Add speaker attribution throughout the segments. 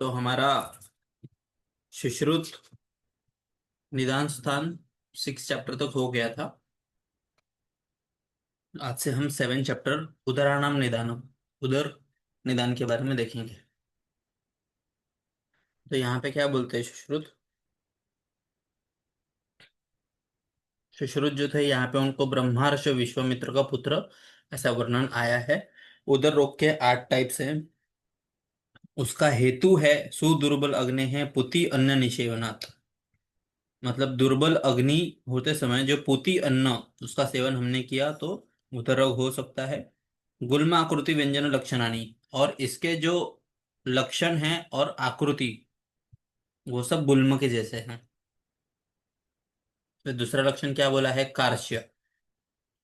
Speaker 1: तो हमारा सुश्रुत निदान स्थान 6 चैप्टर तक हो गया था। आज से हम 7 चैप्टर उदराणाम निदानम उदर निदान के बारे में देखेंगे। तो यहाँ पे क्या बोलते हैं सुश्रुत। सुश्रुत जो थे यहाँ पे उनको ब्रह्मार्ष विश्वामित्र का पुत्र ऐसा वर्णन आया है। उदर रोग के 8 टाइप्स हैं। उसका हेतु है सुदुर्बल अग्नि है पुति अन्न निषेवनात्। मतलब दुर्बल अग्नि होते समय जो पूती अन्न उसका सेवन हमने किया तो उदर रोग हो सकता है। गुल्म आकृति व्यंजन लक्षणानी, और इसके जो लक्षण हैं और आकृति वो सब गुल्म के जैसे हैं। तो दूसरा लक्षण क्या बोला है, कार्श्य।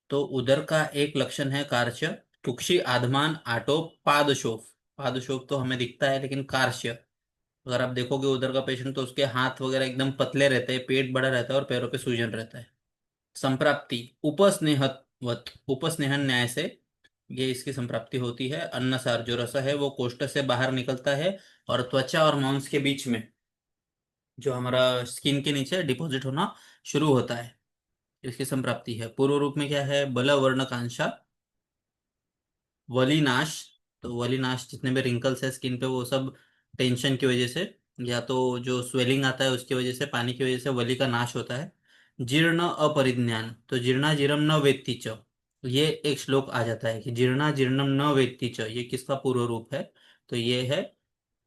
Speaker 1: तो उदर का एक लक्षण है कार्श्य। कुक्षी आधमान आटो पादशोफ। पादशोफ तो हमें दिखता है लेकिन कार्श्य, अगर आप देखोगे उधर का पेशेंट तो उसके हाथ वगैरह एकदम पतले रहते हैं, पेट बड़ा रहता है और पैरों पे सूजन रहता है। संप्राप्ति उपस्नेहवत, उपस्नेहन न्याय से ये इसकी संप्राप्ति होती है। अन्नसार जो रस है वो कोष्ठ से बाहर निकलता है और त्वचा और मांस के बीच में जो हमारा स्किन के नीचे डिपॉजिट होना शुरू होता है, इसकी संप्राप्ति है। पूर्व रूप में क्या है, बल वर्ण कांक्षा वलिनाश। तो वलिनाश जितने भी रिंकल्स है स्किन पे वो सब टेंशन की वजह से या तो जो स्वेलिंग आता है उसकी वजह से, पानी की वजह से वलि का नाश होता है। जीर्ण अपरिज्ञान, तो जीर्णा जीर्णम न वेत्ति च। ये एक श्लोक आ जाता है कि जीर्णा जीर्णम न वेत्ति च, ये किसका पूर्व रूप है, तो ये है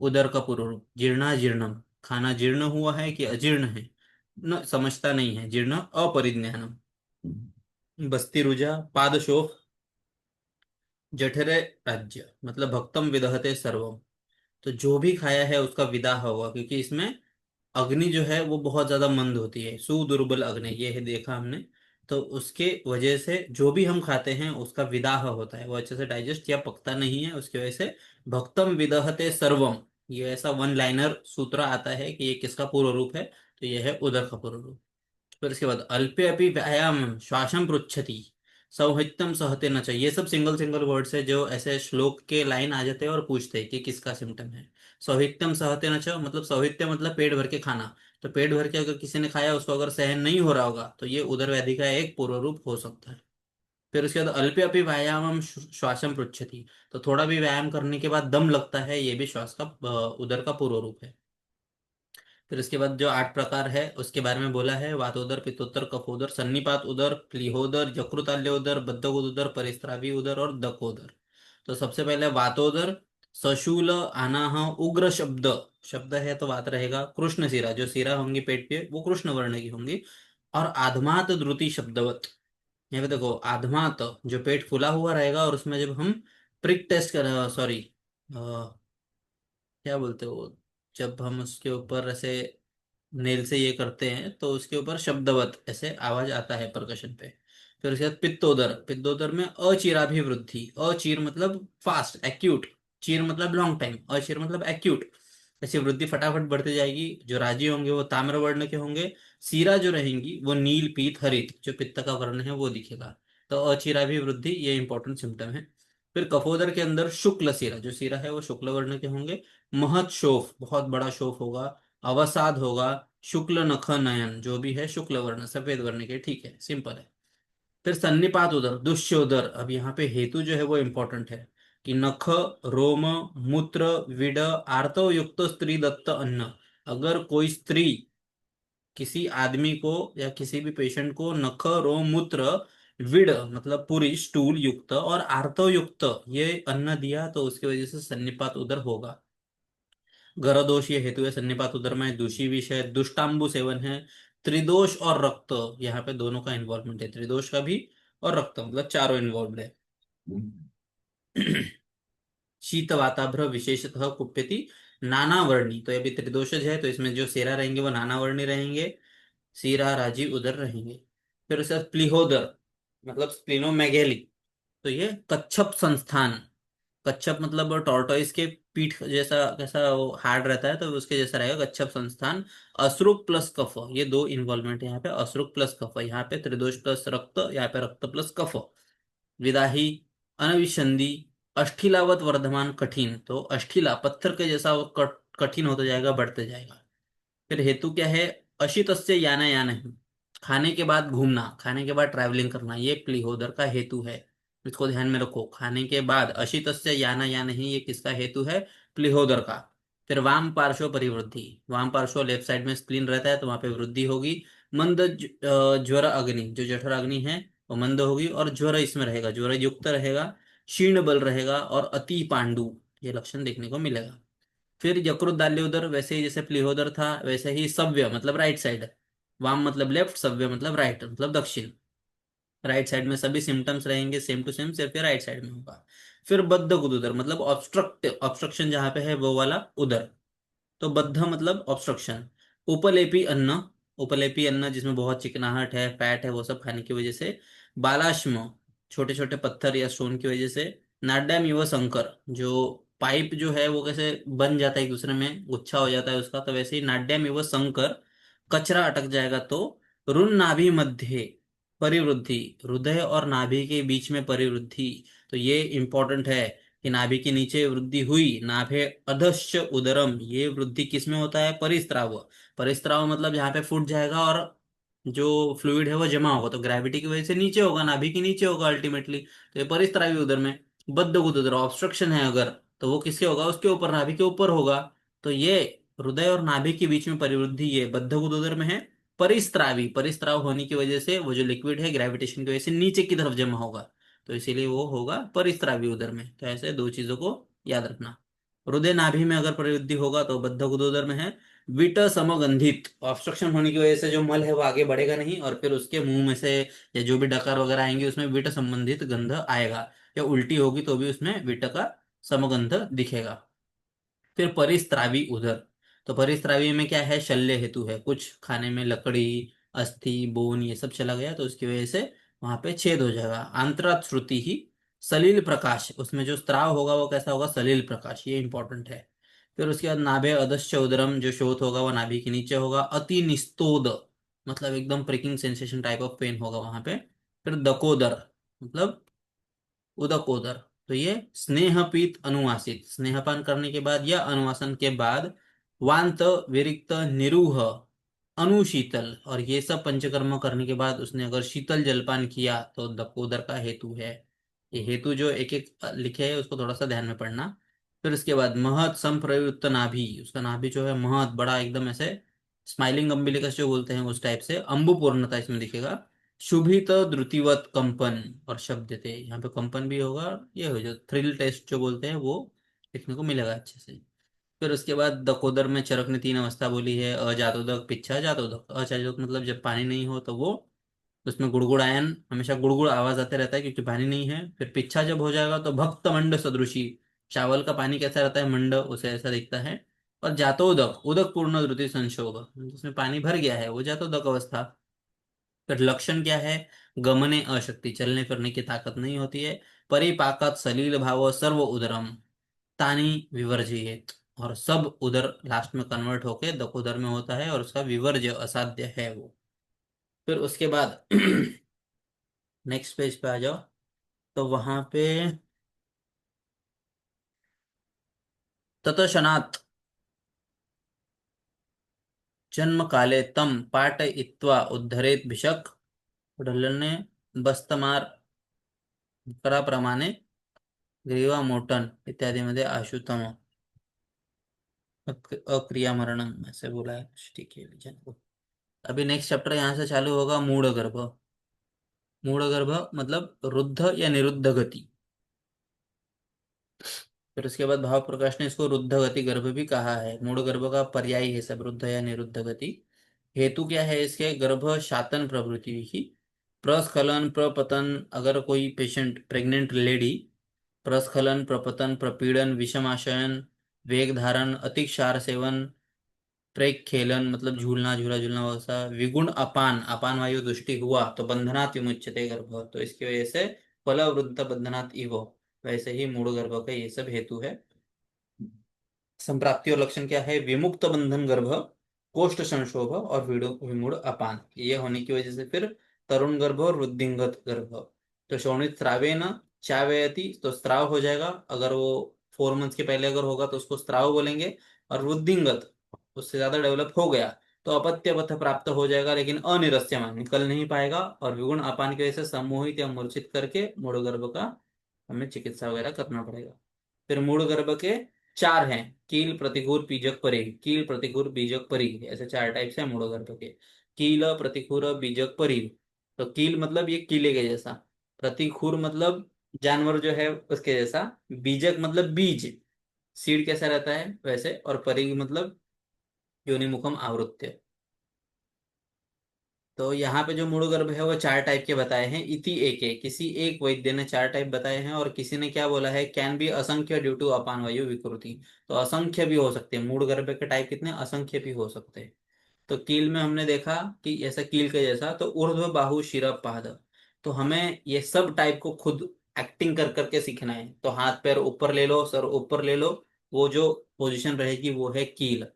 Speaker 1: उदर का पूर्व रूप। जीर्णा जीर्णम, खाना जीर्ण हुआ है कि अजीर्ण है, न समझता नहीं है, जीर्ण अपरिज्ञानम। बस्ती रुजा पादशोफ जठरे राज्य, मतलब भक्तम विदहते सर्वम। तो जो भी खाया है उसका विदाह हुआ, क्योंकि इसमें अग्नि जो है वो बहुत ज्यादा मंद होती है, सुदुर्बल अग्नि ये है देखा हमने। तो उसके वजह से जो भी हम खाते हैं उसका विदाह होता है, वो अच्छे से डाइजेस्ट या पकता नहीं है, उसकी वजह से भक्तम विदहते सर्वम। ये ऐसा वन लाइनर सूत्र आता है कि ये किसका पूर्व रूप है, तो ये है उदर का पूर्व रूप। फिर इसके बाद अल्पे अपि व्यायाम श्वासम पृच्छति सौहित्यम सहते न चाहिए। ये सब सिंगल सिंगल वर्ड्स है जो ऐसे श्लोक के लाइन आ जाते हैं और पूछते हैं कि किसका सिम्टम है। सौहित्यम सहते न च, मतलब सौहित्य मतलब पेट भर के खाना। तो पेट भर के अगर किसी ने खाया उसको अगर सहन नहीं हो रहा होगा तो ये उदर व्याधि का एक पूर्व रूप हो सकता है। फिर उसके बाद अल्पे अपि व्यायामम श्वासम पृच्छति, तो थोड़ा भी व्यायाम करने के बाद दम लगता है, ये भी श्वास का उदर का पूर्व रूप है। फिर उसके बाद जो 8 प्रकार है उसके बारे में बोला है, वातोदर पित्तोदर कफोदर सन्निपात उदर प्लीहोदर यकृताल्य उदर बद्धकोद उदर परिस्रावी उदर और दकोदर। तो सबसे पहले वातोदर, सशूल अनाह उग्र शब्द। शब्द है तो वात रहेगा। कृष्ण शिरा, जो शिरा होंगी पेट पे वो कृष्ण वर्ण की होंगी। और आधमात द्रुति शब्दवत। यहाँ पे देखो आधमात, जो पेट फूला हुआ रहेगा और उसमें जब हम प्रिक टेस्ट कर, सॉरी क्या बोलते हो, जब हम उसके ऊपर ऐसे नेल से ये करते हैं तो उसके ऊपर शब्दवत ऐसे आवाज आता है परकशन पे। फिर उसके बाद पित्तोदर, पित्तोदर में अचीराभिवृद्धि। अचीर मतलब फास्ट एक्यूट, चीर मतलब लॉन्ग टाइम, अचीर मतलब एक्यूट। ऐसी वृद्धि फटाफट बढ़ती जाएगी। जो राजी होंगे वो ताम्र वर्ण के होंगे। सीरा जो रहेंगी वो नील पीत हरित, जो पित्त का वर्ण है वो दिखेगा। तो अचीराभिवृद्धि ये इंपॉर्टेंट सिम्टम है। फिर कफोदर के अंदर शुक्ल सीरा, जो सीरा है वो शुक्ल वर्ण के होंगे। महत शोफ, बहुत बड़ा शोफ होगा। अवसाद होगा। शुक्ल नख नयन, जो भी है शुक्ल वर्ण सफेद वर्ण के, ठीक है सिंपल है। फिर सन्निपात उदर दुष्योदर, अब यहाँ पे हेतु जो है वो इंपॉर्टेंट है कि नख, रोम, मूत्र, विड आर्तव युक्त स्त्री दत्त अन्न। अगर कोई स्त्री किसी आदमी को या किसी भी पेशेंट को नख, रोम, मूत्र, विड मतलब पूरी स्टूल युक्त और आर्तव युक्त ये अन्न दिया तो उसकी वजह से सन्निपात उदर होगा। ग्रह दोष ये हेतु है सन्निपात उदर में। दूषी विषय दुष्टांबु सेवन है। त्रिदोष और रक्त, यहाँ पे दोनों का इन्वॉल्वमेंट है, त्रिदोष का भी और रक्त मतलब चारों इन्वॉल्व है। शीत वाताभ्र विशेषतः कुप्यति नाना वर्णी, तो ये भी त्रिदोषज है तो इसमें जो सेरा रहेंगे वो नाना वर्णी रहेंगे। सीरा राजी उदर रहेंगे। फिर उसके बाद प्लीहोदर मतलब स्प्लिनोमेगेली, तो ये कच्छप संस्थान। कच्छप मतलब टॉर्टोइस के पीठ जैसा, कैसा वो हार्ड रहता है तो उसके जैसा रहेगा कच्छप संस्थान। अश्रुक प्लस कफ, ये दो इन्वॉल्वमेंट है यहाँ पे, अश्रुक प्लस कफ, यहाँ पे त्रिदोष प्लस रक्त, यहाँ पे रक्त प्लस कफ। विदाही अनविसंधि अष्ठिलावत वर्धमान कठिन, तो अष्ठिला पत्थर के जैसा वो कठिन होता जाएगा, बढ़ते जाएगा। फिर हेतु क्या है? अशितस्य याना या नहीं, खाने के बाद घूमना, खाने के बाद ट्रैवलिंग करना, ये प्लीहोदर का हेतु है। इसको ध्यान में रखो, खाने के बाद अशितस्य याना या नहीं, ये किसका हेतु है? प्लीहोदर का। फिर वाम पार्श्व परिवृद्धि, वाम पार्श्व लेफ्ट साइड में स्प्लीन रहता है तो वहां पे वृद्धि होगी। मंद ज्वर अग्नि, जो जठर अग्नि है वो मंद होगी, और ज्वर इसमें रहेगा, ज्वर युक्त रहेगा, क्षीण बल रहेगा, और अति पांडु, ये लक्षण देखने को मिलेगा। फिर यकृत दाल्योदर, वैसे ही जैसे प्लीहोदर था वैसे ही सव्य मतलब राइट साइड, वाम मतलब लेफ्ट, सव्य मतलब राइट मतलब दक्षिण। राइट साइड में सभी सिम्टम्स रहेंगे सेम टू सेम, सिर्फ ये राइट साइड में होगा। फिर बद्ध गुदोदर मतलब ऑब्स्ट्रक्शन जहां पे है वो वाला उदर, तो बद्ध मतलब ऑब्स्ट्रक्शन। उपलेपी अन्न, उपलेपी अन्न जिसमें बहुत चिकनाहट है, फैट है, वो सब खाने की वजह से। बालाश्म, छोटे छोटे पत्थर या स्टोन की वजह से। नाड्याम युव संकर, जो पाइप जो है वो कैसे बन जाता है एक दूसरे में, गुच्छा हो जाता है उसका, तो वैसे ही नाड्याम युव संकर, कचरा अटक जाएगा तो। रुन नाभि मध्य परिवृद्धि, हृदय और नाभि के बीच में परिवृद्धि, तो ये इंपॉर्टेंट है कि नाभि के नीचे वृद्धि हुई, नाभे अधश्च उदरम, ये वृद्धि किस में होता है? परिस्राव। परिस्राव मतलब यहाँ पे फूट जाएगा और जो फ्लूइड है वो जमा होगा, तो ग्रेविटी की वजह से नीचे होगा, नाभि के नीचे होगा अल्टीमेटली, तो ये परिस्रावी उदर में। बद्ध उदर ऑब्स्ट्रक्शन है अगर, तो वो किसके होगा? उसके ऊपर, नाभि के ऊपर होगा। तो ये हृदय और नाभि के बीच में परिवृद्धि ये बद्ध उदर में है। परिस्रावी, परिस्राव होने की वजह से वो जो लिक्विड है ग्रेविटेशन की वजह से नीचे की तरफ जमा होगा, तो इसीलिए वो होगा परिस्रावी उदर में। तो ऐसे दो चीजों को याद रखना। हृदय नाभि में अगर प्रवृत्ति होगा तो बद्ध गुदोदर में है। विट समगंधित, ऑब्स्ट्रक्शन होने की वजह से जो मल है वो आगे बढ़ेगा नहीं, और फिर उसके मुंह में से या जो भी डकार वगैरह आएंगे उसमें विट संबंधित गंध आएगा, या उल्टी होगी तो भी उसमें विट का समगंध दिखेगा। फिर परिस्रावी उदर, तो परिस्रावी में क्या है? शल्य हेतु है, कुछ खाने में लकड़ी, अस्थि, बोन ये सब चला गया तो उसकी वजह से वहां पे छेद हो जाएगा। आंतरात श्रुति ही सलील प्रकाश, उसमें जो स्त्राव होगा वो कैसा होगा? सलील प्रकाश, ये इंपॉर्टेंट है। फिर उसके बाद नाभे अधश्च उदरम, जो शोथ होगा वो नाभि के नीचे होगा। अति निस्तोद मतलब एकदम pricking sensation type of pain होगा वहां पे। फिर दकोदर मतलब उदकोदर, तो ये स्नेहपीत अनुवासित, स्नेहपान करने के बाद या अनुवासन के बाद। वांत, विरिक्त, निरूह, अनुशीतल, और ये सब पंचकर्म करने के बाद उसने अगर शीतल जलपान किया तो दकोदर का हेतु है। ये हेतु जो एक एक लिखे है उसको थोड़ा सा ध्यान में पढ़ना। फिर उसके बाद महत संप्रयुक्त नाभि, उसका नाभि जो है महत बड़ा एकदम ऐसे स्माइलिंग अम्बिलिकस जो बोलते हैं उस टाइप से, अंबु पूर्णता इसमें दिखेगा। शुभित द्रुतिवत कंपन, और शब्द थे यहाँ पे कंपन भी होगा, ये हो जो थ्रिल टेस्ट जो बोलते हैं वो देखने को मिलेगा अच्छे से। फिर उसके बाद दकोदर में चरक ने तीन अवस्था बोली है, अजातोदक, पिच्छा जातोदक। अजातोदक मतलब जब पानी नहीं हो तो वो उसमें गुड़गुड़ आयन, हमेशा गुड़गुड़ आवाज आते रहता है क्योंकि पानी नहीं है। फिर पिच्छा जब हो जाएगा तो भक्त मंड सदृशी, चावल का पानी कैसा रहता है? मंड, उसे ऐसा दिखता है। और जातोदक, उदक पूर्ण द्रुति संशोध, जिसमें पानी भर गया है वो जातोदक अवस्था। फिर लक्षण क्या है? गमने अशक्ति, चलने फिरने की ताकत नहीं होती है। परिपाकत सलील भाव सर्व उदरम, तानी विवर्जित, और सब उदर लास्ट में कन्वर्ट होके दकोदर में होता है और उसका विवर्ज्य असाध्य है वो। फिर उसके बाद नेक्स्ट पेज पे आ जाओ, तो वहां पे ततशनात् जन्म काले तम पाटयित्वा उद्धरेत भिषक, ढल्लन ने बस्तमार प्रमाणे ग्रीवा मोटन इत्यादि मध्ये आशुतम अक्रियामरणम ऐसे बोला है, ठीक है लीजिए को। अभी नेक्स्ट चैप्टर यहाँ से चालू होगा, मूढ़ गर्भ। मूढ़ गर्भ मतलब रुद्ध या निरुद्ध गति। फिर उसके बाद भाव प्रकाश ने इसको रुद्ध गति गर्भ भी कहा है, मूढ़ गर्भ का पर्याय है सब, रुद्ध या निरुद्ध गति। हेतु क्या है इसके? गर्भ शातन प्रवृत्ति ही, प्रस्खलन प्रपतन, अगर कोई पेशेंट प्रेग्नेंट लेडी प्रस्खलन प्रपतन प्रपीड़न विषमाशयन वेग धारण अति क्षार सेवन प्रेग खेलन मतलब झूलना, झूला झूलना वैसा, विगुण अपान, अपान वायु दृष्टि हुआ तो बंधनात् विमुच्यते गर्भ, तो इसकी वजह से फलवृद्ध बंधनात् इव, वैसे ही मूढ़ गर्भ का ये सब हेतु है। संप्राप्ति और लक्षण क्या है? विमुक्त बंधन गर्भ, कोष्ठ संक्षोभ और विमूढ़ अपान, ये होने की वजह से फिर तरुण गर्भ और वृद्धिंगत गर्भ। तो शोणित स्रावे न चावयति, तो स्राव हो जाएगा अगर वो 4 मंथ्स के पहले अगर होगा तो उसको स्त्राव बोलेंगे। और वृद्धिंगत, उससे ज्यादा डेवलप हो गया तो अपत्य पथ प्राप्त हो जाएगा, लेकिन अनिरस्यमान निकल नहीं पाएगा, और विगुण अपान की वजह से सम्मोहित या मूर्छित करके मूढ़ गर्भ का हमें चिकित्सा वगैरह करना पड़ेगा। फिर मूढ़ गर्भ के 4 हैं, कील, प्रतिकूल, बीजक, परिघ। कील, प्रतिकूल, बीजक, परिघ, ऐसे 4 टाइप्स हैं मूढ़ गर्भ के। कील, प्रतिकूल, बीजक, परिघ। तो कील मतलब ये कीले के जैसा, प्रतिकूल मतलब जानवर जो है उसके जैसा, बीजक मतलब बीज, सीड कैसा रहता है वैसे, और परिघ मतलब योनिमुखम आवृत्य। तो यहाँ पे जो मूल गर्भ है वो 4 टाइप के बताए हैं, इति एक है, किसी एक वैद्य ने 4 टाइप बताए हैं, और किसी ने क्या बोला है, कैन बी असंख्य ड्यू टू अपान वायु विकृति। तो असंख्य भी हो सकते हैं मूल गर्भ के टाइप, कितने, असंख्य भी हो सकते हैं। तो कील में हमने देखा कि ऐसा कील के जैसा, तो ऊर्ध्व बाहु शिर पाद। तो हमें ये सब टाइप को खुद एक्टिंग कर करके सीखना है। तो हाथ पैर ऊपर ले लो, सर ऊपर ले लो, वो जो पोजीशन रहेगी वो है कील।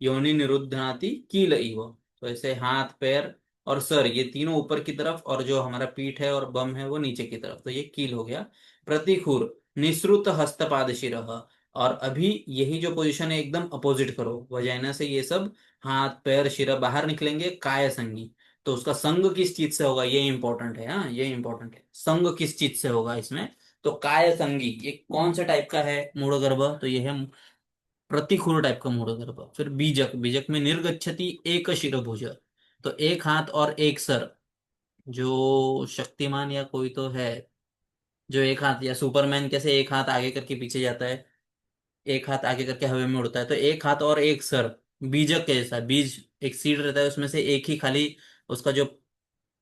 Speaker 1: योनि निरुद्धनाति कील इव। तो ऐसे हाथ पैर और सर ये तीनों ऊपर की तरफ, और जो हमारा पीठ है और बम है वो नीचे की तरफ, तो ये कील हो गया। प्रतिखुर, निसृत हस्तपाद शिरः। और अभी यही जो पोजीशन है एकदम अपोजिट करो, वजाइना से ये सब हाथ पैर शिरा बाहर निकलेंगे, काय संगी। तो उसका संग किस चीज से होगा, ये इंपॉर्टेंट है, हाँ ये इंपॉर्टेंट है, संग किस चीज से होगा इसमें। तो काय संगी ये कौन सा टाइप का है मूढ़ गर्भ, तो ये है प्रतिकूल टाइप का मूढ़ गर्भ। फिर बीजक, बीजक में निर्गच्छति एक शिरभुज। तो एक हाथ और एक सर, जो शक्तिमान या कोई तो है, जो एक हाथ, या सुपरमैन कैसे एक हाथ आगे करके पीछे जाता है, एक हाथ आगे करके हवा में उड़ता है, तो एक हाथ और एक सर, बीजक के जैसा। बीज एक सीड रहता है, उसमें से एक ही खाली उसका जो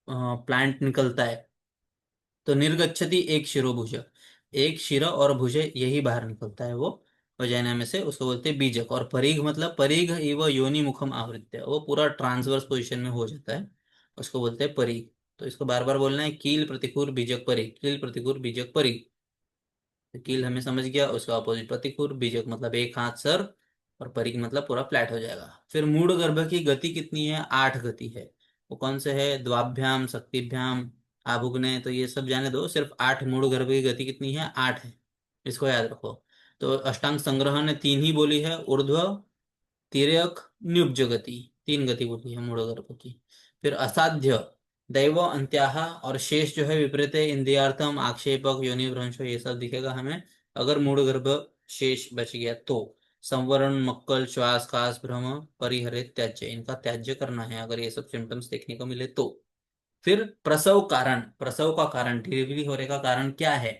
Speaker 1: प्लांट निकलता है। तो निर्गच्छति एक शिरोभुज, एक शिर और भुज यही बाहर निकलता है वो वजाइना में से, उसको बोलते हैं बीजक। और परिघ मतलब परिघ एवं योनि मुखम आवृत्य, वो पूरा ट्रांसवर्स पोजीशन में हो जाता है, उसको बोलते हैं परिघ। तो इसको बार बार बोलना है, कील, प्रतिकूल, बीजक, परिघ, कील, प्रतिकूल, बीजक, परिघ। तो कील हमें समझ गया, उसका अपोजिट प्रतिकूल, बीजक मतलब एक हाथ सर, और परिघ मतलब पूरा फ्लैट हो जाएगा। फिर मूढ़ गर्भ की गति कितनी है, 8 गति है। वो कौन से है, द्वाभ्याम, शक्तिभ्याम, आभुग्ने, तो ये सब जाने दो, सिर्फ 8 मूढ़ गर्भ की गति कितनी है, 8 है, इसको याद रखो। तो अष्टांग संग्रह ने 3 ही बोली है, ऊर्ध्व, तिर्यक, न्युब्ज गति, 3 गति बोली है मूढ़ गर्भ की। फिर असाध्य, दैव अंत्याह, और शेष जो है विपरीत है, इंद्रियार्थम, आक्षेपक, योनिभ्रंश, ये सब दिखेगा हमें अगर मूढ़ गर्भ शेष बच गया तो। संवरण, मक्कल, श्वास, कास, भ्रम, परिहरित, त्याज्य, इनका त्याज्य करना है अगर ये सब सिम्टम्स देखने को मिले तो। फिर प्रसव कारण, प्रसव का कारण, डिलीवरी होने का कारण क्या है,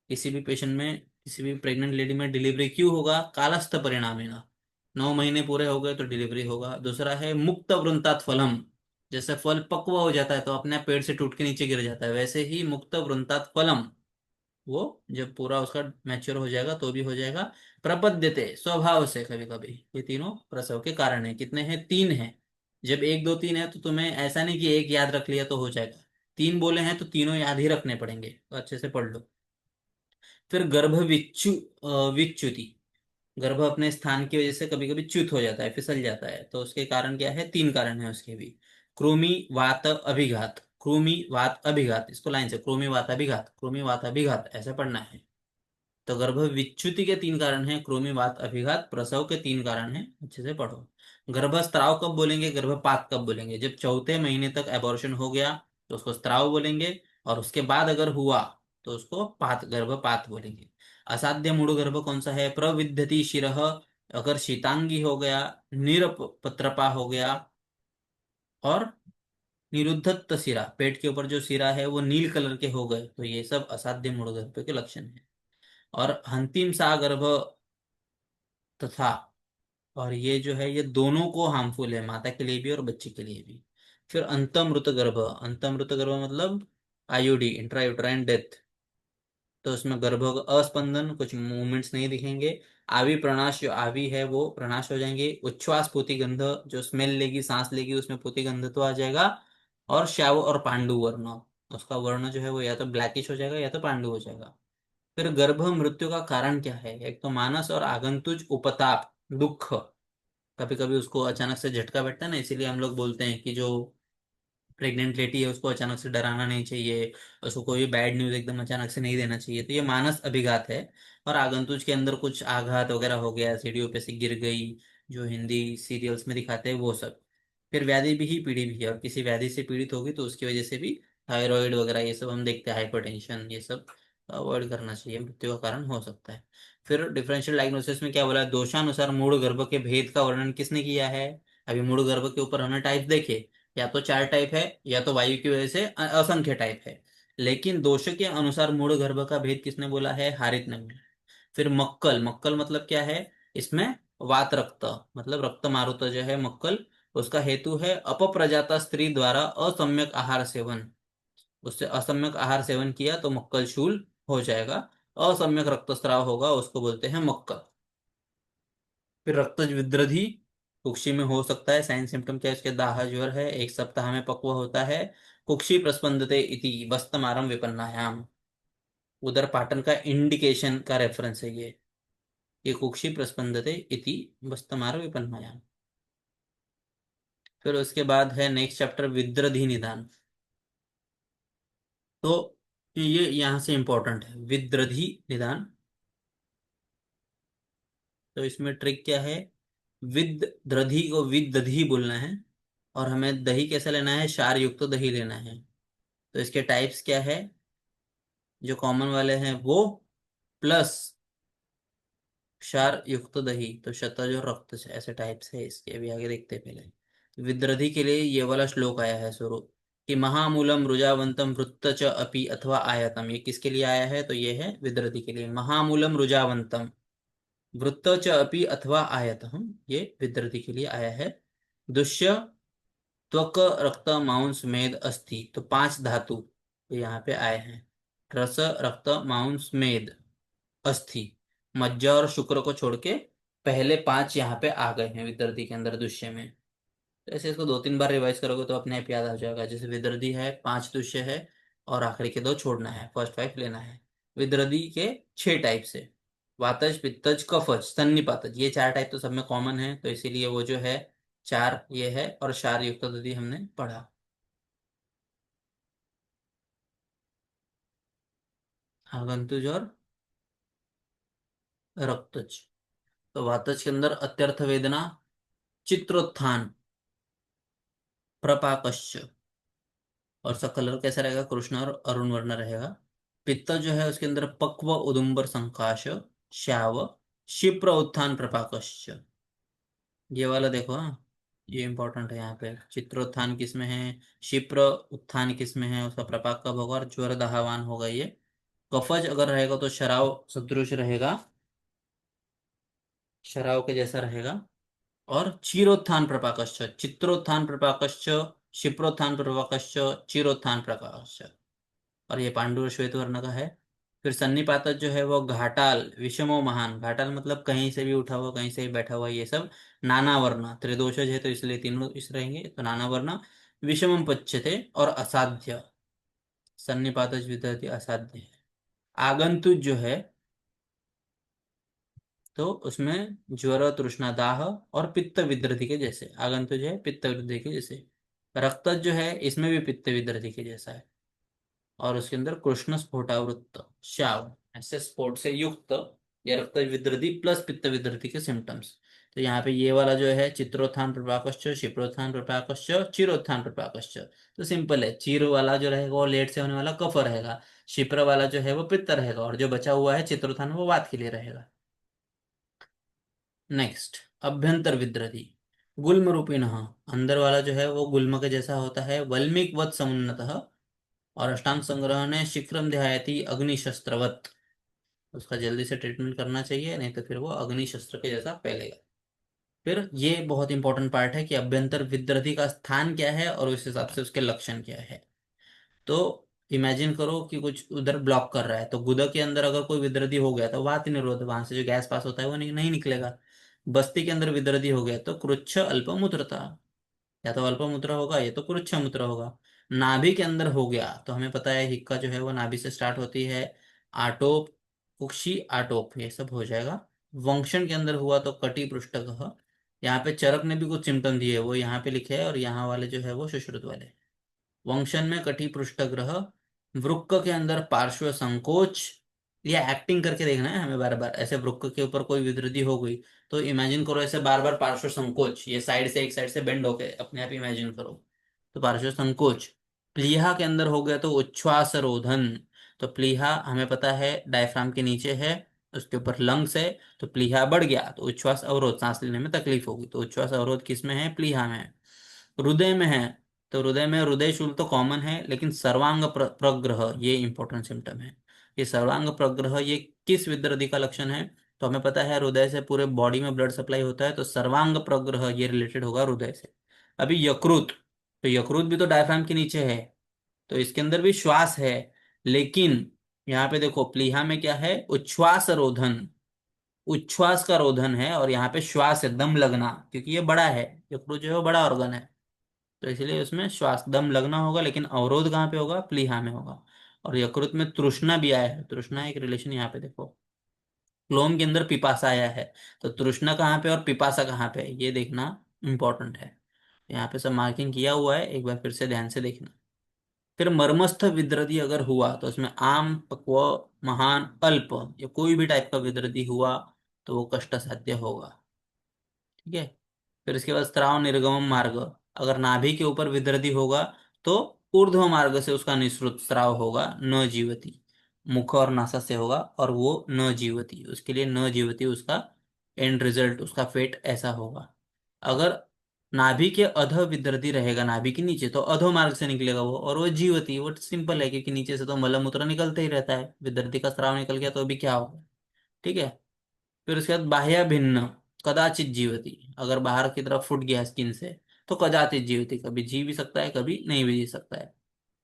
Speaker 1: किसी भी पेशेंट में, किसी भी प्रेग्नेंट लेडी में डिलीवरी क्यों होगा, कालस्थ परिणामी ना, 9 महीने पूरे हो गए तो डिलीवरी होगा। दूसरा है मुक्त वृंतात फलम, जैसे फल पक्व हो जाता है तो अपने पेड़ से टूट के नीचे गिर जाता है, वैसे ही मुक्त वृंतात फलम, वो जब पूरा उसका मैच्योर हो जाएगा तो भी हो जाएगा। प्रपद्यते, स्वभाव से कभी कभी, ये तीनों प्रसव के कारण है। कितने हैं, 3 हैं। जब 1 2 3 है तो तुम्हें ऐसा नहीं कि एक याद रख लिया तो हो जाएगा, 3 बोले हैं तो तीनों याद ही रखने पड़ेंगे, तो अच्छे से पढ़ लो। फिर गर्भ विच्युति, गर्भ अपने स्थान की वजह से कभी कभी च्युत हो जाता है, फिसल जाता है, तो उसके कारण क्या है, 3 कारण है उसके भी। कृमि वात अभिघात, कृमि वात अभिघात, इसको लाइन से, कृमि वात अभिघात, कृमि वात अभिघात ऐसा पढ़ना है। तो गर्भ विच्युति के 3 कारण हैं, कृमिवात, अभिघात, प्रसव के 3 कारण हैं, अच्छे से पढ़ो। गर्भस्राव कब बोलेंगे, गर्भपात कब बोलेंगे, जब चौथे महीने तक एबॉर्शन हो गया तो उसको स्त्राव बोलेंगे, और उसके बाद अगर हुआ तो उसको पात, गर्भपात बोलेंगे। असाध्य मूढ़ गर्भ कौन सा है, प्रविद्यति शिरः, अगर शीतांगी हो गया, निरपत्रपा हो गया, और निरुद्धत सिरा, पेट के ऊपर जो सिरा है वो नील कलर के हो गए, तो ये सब असाध्य मूढ़ गर्भ के लक्षण है। और अंतिम सा गर्भ तथा, और ये जो है ये दोनों को हार्मफुल है, माता के लिए भी और बच्चे के लिए भी। फिर अंतमृत गर्भ, अंतमृत गर्भ मतलब आईयूडी, इंट्रा यूट्राइन डेथ, तो उसमें गर्भ का अस्पंदन, कुछ मूवमेंट्स नहीं दिखेंगे। आवी प्रणाश, जो आवी है वो प्रणाश हो जाएंगे। उच्छ्वास पूतिगंध, जो स्मेल लेगी, सांस लेगी, उसमें पूतिगंध तो आ जाएगा। और श्याव और पांडु वर्ण, उसका वर्ण जो है वो या तो ब्लैकिश हो जाएगा या तो पांडु हो जाएगा। फिर गर्भ मृत्यु का कारण क्या है, एक तो मानस और आगंतुज उपताप, दुख, कभी कभी उसको अचानक से झटका बैठता है ना, इसीलिए हम लोग बोलते हैं कि जो प्रेग्नेंट लेडी है उसको अचानक से डराना नहीं चाहिए, उसको कोई बैड न्यूज एकदम अचानक से नहीं देना चाहिए, तो ये मानस अभिघात है। और आगंतुज के अंदर कुछ आघात वगैरह हो गया, सीढ़ियों पे से गिर गई, जो हिंदी सीरियल्स में दिखाते हैं वो सब। फिर व्याधि भी ही पीढ़ी भी है, और किसी व्याधि से पीड़ित होगी तो उसकी वजह से भी थायराइड वगैरह ये सब हम देखते हैं, हाइपरटेंशन ये सब अवॉइड करना चाहिए, मृत्यु का कारण हो सकता है। फिर डिफरेंशियल डायग्नोसिस में क्या बोला है, दोषानुसार मूढ़ गर्भ के भेद का वर्णन किसने किया है। अभी मूढ़ गर्भ के ऊपर हमने टाइप देखे, या तो 4 टाइप है, या तो वायु की वजह से असंख्य टाइप है। लेकिन दोष के अनुसार मूढ़ गर्भ का भेद किसने बोला है, हारित ने बोला। फिर मक्कल, मक्कल मतलब क्या है, इसमें वात रक्त, मतलब रक्त मारुत जो है मक्कल, उसका हेतु है अपप्रजाता स्त्री द्वारा असम्यक आहार सेवन। उससे असम्यक आहार सेवन किया तो मक्कल शूल हो जाएगा, असम्यक रक्तस्राव होगा, उसको बोलते हैं मक्कल। फिर रक्तज विद्रधि कुक्षी में हो सकता है, साइन सिम्टम क्या है इसके, दाह ज्वर है, 1 सप्ताह में पक्व होता है। कुक्षी प्रस्पंदते इति बस्तमारम विपन्नायाम, उदर पाटन का इंडिकेशन का रेफरेंस है ये कुक्षी प्रस्पंदते इति बस्तमार विपन्नायाम। फिर उसके बाद है नेक्स्ट चैप्टर विद्रधि निदान। तो ये यहाँ से इंपॉर्टेंट है विद्रधि निदान। तो इसमें ट्रिक क्या है, विद द्रधि को विद दधी बोलना है, और हमें दही कैसा लेना है, क्षार युक्त दही लेना है। तो इसके टाइप्स क्या है, जो कॉमन वाले हैं वो, प्लस क्षार युक्त दही, तो शतज और रक्त ऐसे टाइप्स है इसके, अभी आगे देखते हैं पहले। तो विद्रधि के लिए ये वाला श्लोक आया है स्वरूप, कि महामूलम रुजावंतम वृत्त च अपि अथवा आयतम, ये किसके लिए आया है, तो ये है विद्रधि के लिए, महामूलम रुजावंतम वृत्त च अपि अथवा आयतम, ये विद्रधि के लिए आया है। दुष्य त्वक रक्त मांस मेद अस्थि, तो 5 धातु तो यहाँ पे आए हैं, रस रक्त मांस मेद अस्थि, मज्जा और शुक्र को छोड़ के पहले 5 यहाँ पे आ गए हैं विदर्धी के अंदर दुष्य में। तो ऐसे इसको 2-3 बार रिवाइज करोगे तो अपने आप याद आ जाएगा, जैसे विदर्धी है, 5 दुष्य है, और आखिरी के 2 छोड़ना है, फर्स्ट 5 लेना है। विदर्धी के 6 टाइप से, वातज पित्तज कफज सन्निपातज, ये 4 टाइप तो सब में कॉमन है, तो इसीलिए वो जो है 4 ये है, और क्षार युक्त दधि हमने पढ़ा। आगंतुज और रक्तज। तो वातज के अंदर अत्यर्थ वेदना, चित्रोत्थान, प्रपाकश्च, और उसका कलर कैसा रहेगा, कृष्ण और अरुण वर्ण रहेगा। पित्त जो है उसके अंदर पक्व उदुम्बर संकाश, श्याव, क्षिप्र उत्थान प्रपाकश्च, ये वाला देखो हाँ, ये इंपॉर्टेंट है यहाँ पे, चित्रोत्थान किस में है, क्षिप्र उत्थान किस में है, उसका प्रपाक कब होगा, और ज्वर दाहवान होगा ये। कफज अगर रहेगा तो शराव सदृश रहेगा, शराव के जैसा रहेगा। और क्षीरोत्थान प्रपाकश्च, चित्रोत्थान प्रपाकश्च, क्षिप्रोत्थान प्रपाकश्च, क्षीरोत्थान प्रकाश, और ये पांडु और श्वेत वर्ण का है। फिर सन्निपात जो है वो घाटाल विषमो महान, घाटाल मतलब कहीं से भी उठा हुआ, कहीं से भी बैठा हुआ, ये सब। नाना वर्ण त्रिदोषज है तो इसलिए तीनों इस रहेंगे, तो नाना वर्ण। विषमम पच्यते, और असाध्य, सन्निपात विद्यार्थी असाध्य है। आगंतुक जो है, तो उसमें ज्वर तृष्णा दाह और पित्त विद्रति के जैसे, आगंतुक जो है पित्त विद्रति के जैसे। रक्तज जो है इसमें भी पित्त विद्रति के जैसा है, और उसके अंदर कृष्ण स्फोटावृत्त श्याव, ऐसे स्फोट से युक्त, ये रक्त विद्रति प्लस पित्त विद्रति के सिम्टम्स। तो यहाँ पे ये वाला जो है चित्रोत्थान प्रपाकश्च, क्षिप्रोत्थान प्रपाकश्च, चिरोत्थान प्रपाकश्च, तो सिंपल है, चीर वाला जो रहेगा वो लेट से होने वाला कफ रहेगा, क्षिप्र वाला जो है वो पित्त रहेगा, और जो बचा हुआ है चित्रोत्थान वो वात के लिए रहेगा। नेक्स्ट, अभ्यंतर विद्रति, गुल्म रूपिण, अंदर वाला जो है वो गुल्म के जैसा होता है, वल्मीक वत समुन्नत, और अष्टांग संग्रह ने शीघ्रम ध्यायति अग्निशस्त्रवत, उसका जल्दी से ट्रीटमेंट करना चाहिए, नहीं तो फिर वो अग्निशस्त्र के जैसा फैलेगा। फिर ये बहुत इंपॉर्टेंट पार्ट है कि अभ्यंतर विद्रथी का स्थान क्या है और उस हिसाब से उसके लक्षण क्या है। तो इमेजिन करो कि कुछ उधर ब्लॉक कर रहा है, तो गुदा के अंदर अगर कोई विद्रथी हो गया तो वात निरोध, वहां से जो गैस पास होता है वो नहीं निकलेगा। बस्ती के अंदर विद्रथी हो गया तो कृच्छ अल्पमूत्रता, या तो अल्पमूत्र होगा या तो कुरुच्चमूत्र होगा। नाभि के अंदर हो गया तो हमें पता है हिक्का जो है वो नाभि से स्टार्ट होती है, आटोप, कुक्षी आटोप, ये सब हो जाएगा। वंशन के अंदर हुआ तो कटी पृष्ठगह, यहाँ पे चरक ने भी कुछ सिम्टम दिए, वो यहाँ पे लिखे हैं, और यहाँ वाले जो है वो सुश्रुत वाले। वंशन में कटी पृष्ठग्रह, वृक्क के अंदर पार्श्व संकोच, ये एक्टिंग करके देखना है हमें बार बार। ऐसे वृक्क के ऊपर कोई विकृति हो गई तो इमेजिन करो ऐसे बार बार पार्श्व संकोच, ये साइड से एक साइड से बेंड होके अपने आप इमेजिन करो। तो पार्श्व संकोच। प्लीहा के अंदर हो गया तो उच्छ्वास रोधन। तो प्लीहा हमें पता है डायफ्राम के नीचे है, उसके ऊपर लंग्स है। तो प्लीहा बढ़ गया तो उच्छ्वास अवरोध, सांस लेने में तकलीफ होगी। तो उच्छ्वास अवरोध किस में है? प्लीहा में है। हृदय में है तो हृदय में हृदय शूल तो कॉमन है, लेकिन सर्वांग प्रग्रह ये इंपॉर्टेंट सिम्टम है। ये सर्वांग प्रग्रह ये किस विद्रदी का लक्षण है? तो हमें पता है हृदय से पूरे बॉडी में ब्लड सप्लाई होता है, तो सर्वांग प्रग्रह ये रिलेटेड होगा हृदय से। अभी यकृत, तो यकृत भी तो डायफ्राम के नीचे है, तो इसके अंदर भी श्वास है। लेकिन यहाँ पे देखो प्लीहा में क्या है? उच्छ्वास रोधन। उच्छ्वास का रोधन है, और यहाँ पे श्वास है, दम लगना, क्योंकि ये बड़ा है। यकृत जो है वो बड़ा ऑर्गन है, तो इसलिए उसमें श्वास दम लगना होगा। लेकिन अवरोध कहाँ पे होगा? प्लीहा में होगा। और यकृत में तृष्णा भी आया है, तृष्णा एक रिलेशन यहाँ पे देखो। क्लोम के अंदर पिपासा आया है, तो तृष्णा कहाँ पे और पिपासा कहाँ पे है, ये देखना इंपॉर्टेंट है। यहाँ पे सब मार्किंग किया हुआ है, एक बार फिर से ध्यान से देखना। फिर मर्मस्थ विद्रति अगर हुआ तो उसमें आम, पक्व, महान, अल्प, या कोई भी टाइप का विद्रति हुआ तो वो कष्ट साध्य होगा। ठीक है। फिर इसके बाद स्त्राव निर्गम मार्ग, अगर नाभि के ऊपर विदृधि होगा तो ऊर्ध्व मार्ग से उसका निःसृत स्राव होगा, न जीवती। मुख और नासा से होगा और वो न जीवती, उसके लिए न जीवती उसका एंड रिजल्ट, उसका फेट ऐसा होगा। अगर नाभि के अध विदृधि रहेगा नाभि के नीचे तो अधो मार्ग से निकलेगा वो, और वो जीवती, वो सिंपल है क्योंकि नीचे से तो मल मूत्र निकलते ही रहता है, विदृधि का स्राव निकल गया तो अभी क्या होगा। ठीक है। फिर उसके बाद बाह्य भिन्न, कदाचित जीवती, अगर बाहर की तरफ फूट गया स्किन से तो कदाचित जीवती, कभी जी भी सकता है कभी नहीं भी जी सकता है।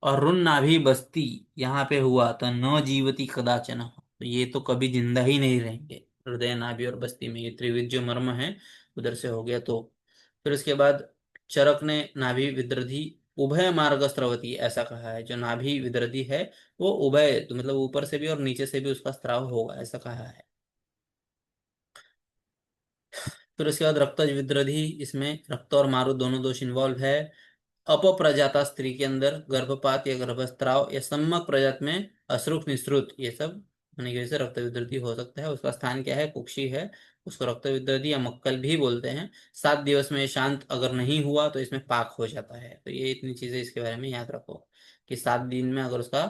Speaker 1: और रुन नाभि बस्ती यहाँ पे हुआ तो न जीवती कदाचन, तो ये तो कभी जिंदा ही नहीं रहेंगे। हृदय नाभि और बस्ती में ये त्रिविध जो मर्म है उधर से हो गया तो। फिर उसके बाद चरक ने नाभि विद्रधि उभय मार्ग स्रवती ऐसा कहा है, जो नाभि विद्रधि है वो उभय तो मतलब ऊपर से भी और नीचे से भी उसका स्राव होगा ऐसा कहा है। फिर उसके बाद रक्त विद्रधि, इसमें रक्त और मारू दोनों दोष इन्वॉल्व है। अपप्रजाता स्त्री के अंदर गर्भपात या गर्भस्राव या सम्मक प्रजात में अश्रुक निश्रुत ये सब होने की वजह से रक्त विद्रधि हो सकता है। उसका स्थान क्या है? कुक्षी है, उसको रक्त विद्रधि या मक्कल भी बोलते हैं। 7 दिवस में शांत अगर नहीं हुआ तो इसमें पाक हो जाता है। तो ये इतनी चीजें इसके बारे में याद रखो कि 7 दिन में अगर उसका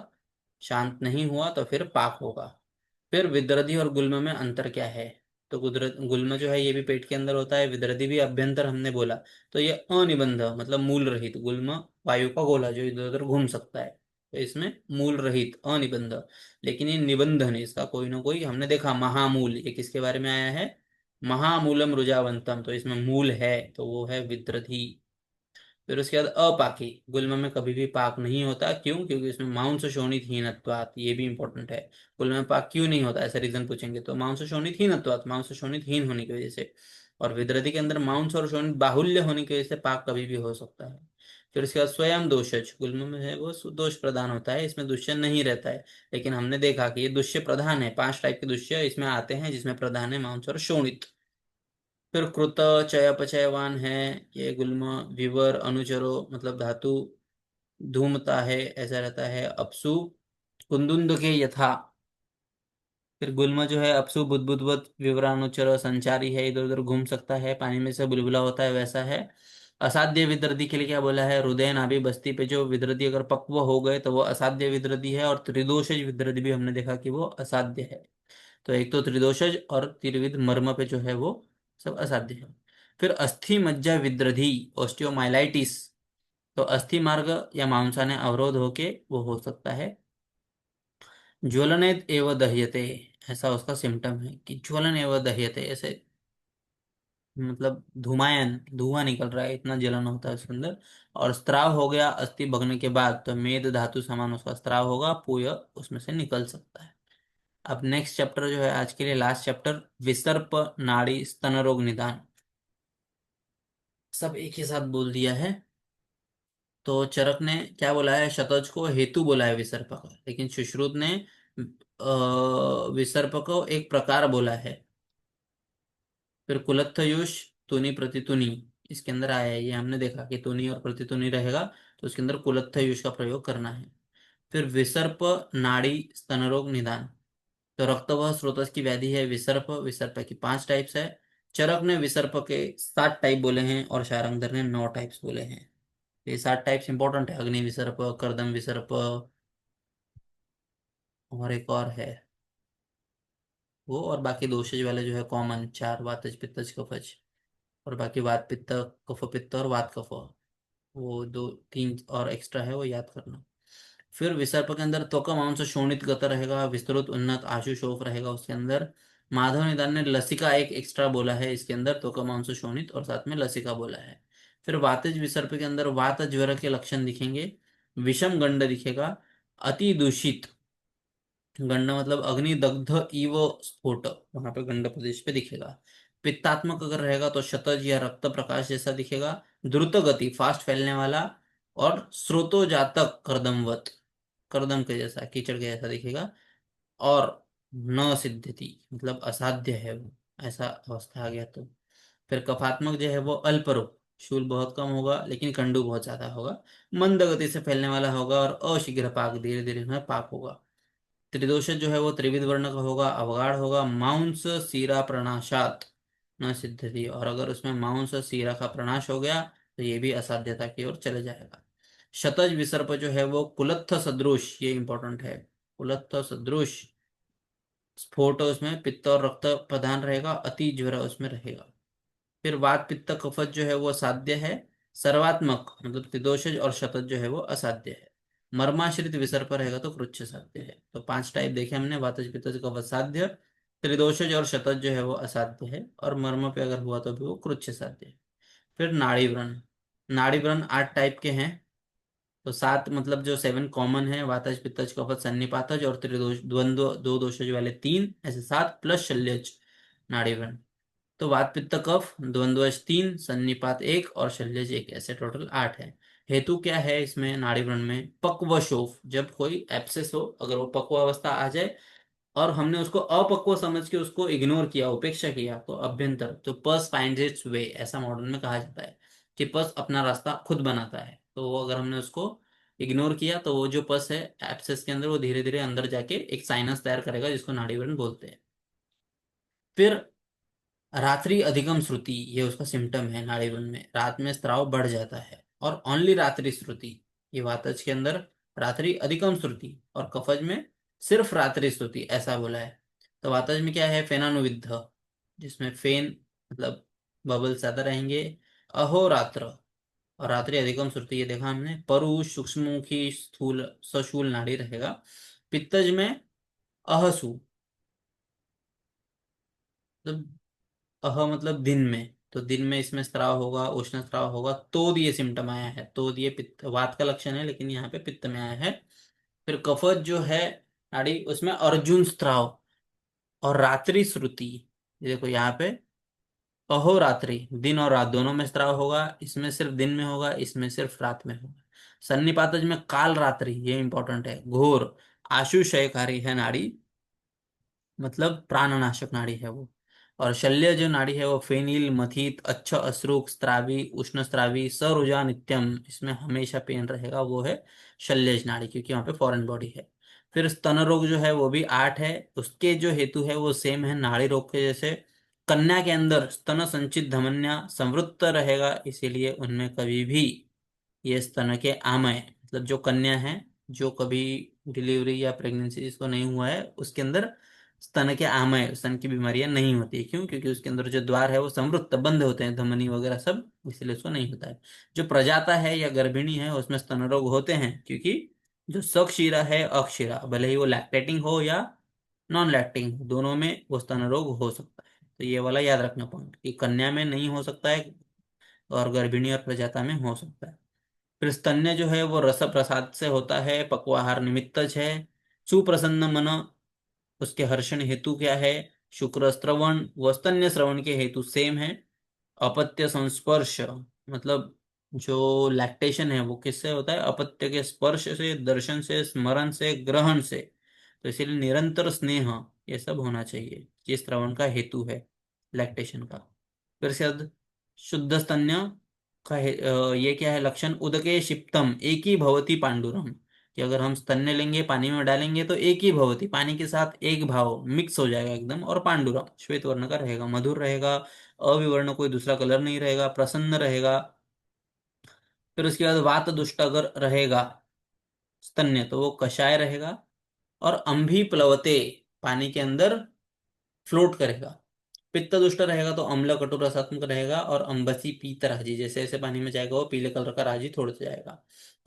Speaker 1: शांत नहीं हुआ तो फिर पाक होगा। फिर विद्रधि और गुल्म में अंतर क्या है? तो गुल्म जो है ये भी पेट के अंदर होता है, विद्रधि भी अभ्यंतर हमने बोला। तो ये अनिबंध मतलब मूल रहित, गुल्म वायु का गोला जो इधर उधर घूम सकता है, तो इसमें मूल रहित अनिबंध। लेकिन ये निबंधन इसका कोई ना कोई हमने देखा, महामूल ये किसके बारे में आया है? महामूलम रुजावंतम, तो इसमें मूल है तो वो है विद्रधि। फिर उसके बाद अपाकी, गुल्म में कभी भी पाक नहीं होता, क्यों? क्योंकि इसमें मांस शोणित हीनत्वात्, ये भी इंपॉर्टेंट है। गुल्म में पाक क्यों नहीं होता ऐसा रीजन पूछेंगे तो मांस शोणित हीनत्वात्, मांस शोणित हीन होने की वजह से। और विद्रधि के अंदर मांस और शोणित बाहुल्य होने की वजह से पाक कभी भी हो सकता है। फिर उसके बाद स्वयं दोषज, गुल्म में है वो दोष प्रधान होता है, इसमें दुष्य नहीं रहता है। लेकिन हमने देखा कि ये दुष्य प्रधान है, 5 टाइप के दुष्य इसमें आते हैं जिसमें प्रधान है मांस और शोणित। फिर कृत चयापचयवान है, ये गुल्म। विवर अनुचरो मतलब धातु धूमता है ऐसा रहता है। अपसु कुंदुंद के यथा। फिर गुल्म जो है अपसु बुद्बुदवत विवरानुचर संचारी है, इधर उधर घूम सकता है, पानी में से बुलबुला होता है वैसा है। असाध्य विद्रदी के लिए क्या बोला है? हृदय नाभि बस्ती पे जो विद्रदी अगर पक्व हो गए तो वो असाध्य विद्रदी है, और त्रिदोषज विद्रदी भी हमने देखा कि वो असाध्य है। तो एक तो त्रिदोषज और त्रिविध मर्म पे जो है वो सब असाध्य है। फिर अस्थि मज्जा विद्रधि ऑस्टियोमाइलाइटिस, तो अस्थि मार्ग या मांसाने अवरोध होके वो हो सकता है। ज्वलनेत एव दह्यते, ऐसा उसका सिम्टम है कि ज्वलन एव दह्यते, ऐसे मतलब धुमायन धुआं निकल रहा है, इतना जलन होता है उसके अंदर। और स्त्राव हो गया अस्थि भगने के बाद तो मेद धातु समान उसका स्त्राव होगा, पूय उसमें से निकल सकता है। अब नेक्स्ट चैप्टर जो है आज के लिए लास्ट चैप्टर, विसर्प नाड़ी स्तन रोग निदान। सब एक ही साथ बोल दिया है। तो चरक ने क्या बोला है? शतज को हेतु बोला है विसर्प का, लेकिन सुश्रुत ने विसर्प को एक प्रकार बोला है। फिर कुलत्थयुष तुनि प्रतितुनि इसके अंदर आया है, ये हमने देखा कि तुनि और प्रतितुनि रहेगा तो उसके अंदर कुलत्थयुष का प्रयोग करना है। फिर विसर्प नाड़ी स्तन रोग निदान, तो रक्तवाह स्रोत की व्याधि है विसर्प। विसर्प की 5 टाइप्स है। चरक ने विसर्प के 7 टाइप बोले हैं और शारंगधर ने 9 टाइप्स बोले हैं। ये 7 टाइप्स इंपॉर्टेंट है, अग्नि विसर्प, कर्दम विसर्प, और एक और है वो, और बाकी दोषज वाले जो है कॉमन 4, वातज पित्तज कफज, और बाकी वात पित्त, कफ पित्त और वात कफ, वो 2 3 और एक्स्ट्रा है, वो याद करना। फिर विसर्प के अंदर त्वक मांस शोणित गत रहेगा, विस्तृत उन्नत आशु शोफ रहेगा उसके अंदर। माधव निदान ने लसिका एक एक्स्ट्रा बोला है इसके अंदर, त्वक मांस शोणित और साथ में लसिका बोला है। फिर वातज विसर्प के अंदर वात ज्वर के लक्षण दिखेंगे, विषम गंड दिखेगा, अति दूषित, गंड मतलब अग्नि दग्ध इव स्फोट, वहां पे गंड प्रदेश पे दिखेगा। पित्तात्मक अगर रहेगा तो शतज या रक्त प्रकाश जैसा दिखेगा, द्रुत गति फास्ट फैलने वाला, और स्रोतोजातक कर्दमवत, कर्दम के जैसा कीचड़ के जैसा दिखेगा, और न सिद्धति मतलब असाध्य है वो, ऐसा अवस्था आ गया तो। फिर कफात्मक जो है वो अल्परूप, शूल बहुत कम होगा लेकिन कंडू बहुत ज्यादा होगा, मंद गति से फैलने वाला होगा, और अशीघ्र पाक, धीरे धीरे में पाक होगा। त्रिदोष जो है वो त्रिविध वर्ण का होगा, अवगाढ़ होगा, मांस सीरा प्रणाशात न सिद्धति, और अगर उसमें मांस सीरा का प्रणाश हो गया तो ये भी असाध्यता की ओर चले जाएगा। शतज विसर्प जो है वो कुलत्थ सदृश, ये इंपॉर्टेंट है, कुलत्थ सदृश स्फोट उसमें पित्त और रक्त प्रधान रहेगा, अति ज्वर उसमें रहेगा। फिर वात पित्त कफज जो है वो साध्य है, सर्वात्मक मतलब त्रिदोषज और शतज जो है वो असाध्य है। मर्माश्रित विसर्प रहेगा तो कृच्छ साध्य है। तो 5 टाइप देखे हमने, वातज पित्तज कफज साध्य, त्रिदोषज और शतज जो है वो असाध्य है, और मर्म पे अगर हुआ तो भी वो कृच्छ साध्य है। फिर नाड़ी व्रण, नाड़ी व्रण 8 टाइप के हैं। तो 7 मतलब जो 7 कॉमन है, वातज पित्तज कफज सन्निपातज और त्रिदोष द्वंद्व 2 दोषज वाले 3, ऐसे 7 प्लस शल्यज नाड़ी व्रण। तो वात पित्त कफ द्वंद्वज 3, सन्निपात 1 और शल्यज 1, ऐसे टोटल 8 है। हेतु क्या है इसमें नाड़ी व्रण में, पक्व शोफ, जब कोई एब्सेस हो, अगर वो पक्व अवस्था आ जाए और हमने उसको अपक्व समझ के उसको इग्नोर किया, उपेक्षा किया, तो अभ्यंतर, तो पस फाइंड्स इट्स वे, ऐसा मॉडर्न में कहा जाता है कि पस अपना रास्ता खुद बनाता है। तो वो अगर हमने उसको इग्नोर किया तो वो जो पस है एब्सेस के अंदर, वो धीरे धीरे अंदर जाके एक साइनस तैयार करेगा जिसको नाड़ी व्रण बोलते हैं। फिर रात्रि अधिगम श्रुति, ये उसका सिम्टम है नाड़ी व्रण में, रात में स्राव बढ़ जाता है, और ओनली रात्रि श्रुति, ये वातज के अंदर रात्रि अधिगम श्रुति, और कफज में सिर्फ रात्रि श्रुति ऐसा बोला है। तो वातज में क्या है, फेनानुविद्ध, जिसमें फेन मतलब बबल ज्यादा रहेंगे, अहोरात्र, और रात्रि अधिगम श्रुति ये देखा हमने, परु सूक्ष्ममुखी स्थूल सशूल नाड़ी रहेगा। पित्तज में अहसु, मतलब अह मतलब दिन में, तो दिन में इसमें स्राव होगा, उष्ण स्राव होगा, तो ये सिम्टम आया है, तो ये पित्त वात का लक्षण है लेकिन यहाँ पे पित्त में आया है। फिर कफज जो है नाड़ी, उसमें अर्जुन स्त्राव और रात्रि श्रुति, ये देखो यहाँ पे अहोरात्रि, दिन और रात दोनों में स्त्राव होगा, इसमें सिर्फ दिन में होगा, इसमें सिर्फ रात में होगा। सन्निपातज में काल रात्रि, ये इंपॉर्टेंट है, घोर आशुक्षयकारी है नाड़ी, मतलब प्राणनाशक नाड़ी है वो। और शल्य जो नाड़ी है वो फेनिल मथित अच्छ अश्रुक स्त्रावी उष्ण स्त्रावी सरुजा नित्यम, इसमें हमेशा पेन रहेगा, वो है शल्यज नाड़ी, क्योंकि वहां पे फॉरेन बॉडी है। फिर स्तन रोग जो है वो भी 8 है, उसके जो हेतु है वो सेम है नाड़ी रोग के जैसे। कन्या के अंदर स्तन संचित धमन्या संवृत्त रहेगा, इसीलिए उनमें कभी भी ये स्तन के आमय, मतलब जो कन्या है, जो कभी डिलीवरी या प्रेगनेंसी जिसको नहीं हुआ है, उसके अंदर स्तन के आमय, स्तन की बीमारियां नहीं होती। क्यों? क्योंकि उसके अंदर जो द्वार है वो समृद्ध बंद होते हैं, धमनी वगैरह सब, इसलिए उसको नहीं होता है। जो प्रजाता है या गर्भिणी है उसमें स्तन रोग होते हैं, क्योंकि जो सक्षीरा है अक्षीरा, भले ही वो लैक्टेटिंग हो या नॉन लैक्टिंग, दोनों में वो स्तन रोग हो सकता है। तो ये वाला याद रखना पॉइंट, कि कन्या में नहीं हो सकता है और गर्भिणी और प्रजाता में हो सकता है। फिर स्तन्य जो है वो रस प्रसाद से होता है, पक्वाहार निमित्तज है। सुप्रसन्न मन, उसके हर्षण हेतु क्या है, शुक्र श्रवण व स्तन्य श्रवण के हेतु सेम है। अपत्य संस्पर्श, मतलब जो लैक्टेशन है वो किससे होता है, अपत्य के स्पर्श से, दर्शन से, स्मरण से, ग्रहण से। तो इसीलिए निरंतर स्नेह, ये सब होना चाहिए, ये श्रवण का हेतु है लैक्टेशन का। फिर से शुद्ध स्तन्य का ये क्या है लक्षण, उदके क्षिप्तम एक ही भवती पांडुरम, कि अगर हम स्तन्य लेंगे पानी में डालेंगे तो एक ही भवती, पानी के साथ एक भाव मिक्स हो जाएगा एकदम, और पांडुरम श्वेत वर्ण का रहेगा, मधुर रहेगा, अविवर्ण कोई दूसरा कलर नहीं रहेगा, प्रसन्न रहेगा। फिर उसके बाद वात दुष्ट अगर रहेगा स्तन्य तो वो कषाय रहेगा। और अम्भी प्लवते, पानी के अंदर फ्लोट करेगा। पित्त दुष्ट रहेगा तो अम्ल कटु रसात्मक रहेगा, और अम्बसी पीत राजी, जैसे जैसे पानी में जाएगा वो पीले कलर का राजी थोड़ा सा जाएगा।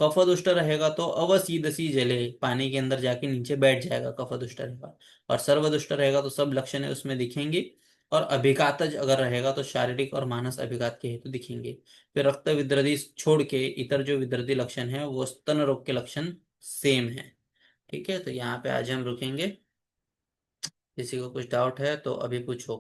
Speaker 1: कफ दुष्ट रहेगा तो अवसीदसी जले, पानी के अंदर जाके नीचे बैठ जाएगा, कफ दुष्ट रहेगा। और सर्वदुष्ट रहेगा तो सब लक्षण है उसमें दिखेंगे। और अभिघातज अगर रहेगा तो शारीरिक और मानस अभिघात के हेतु दिखेंगे। फिर रक्त विद्रदी छोड़ के इतर जो विद्रदी लक्षण है वो स्तन रोग के लक्षण सेम है। ठीक है, तो यहाँ पे आज हम रुकेंगे। किसी को कुछ डाउट है तो अभी पूछो।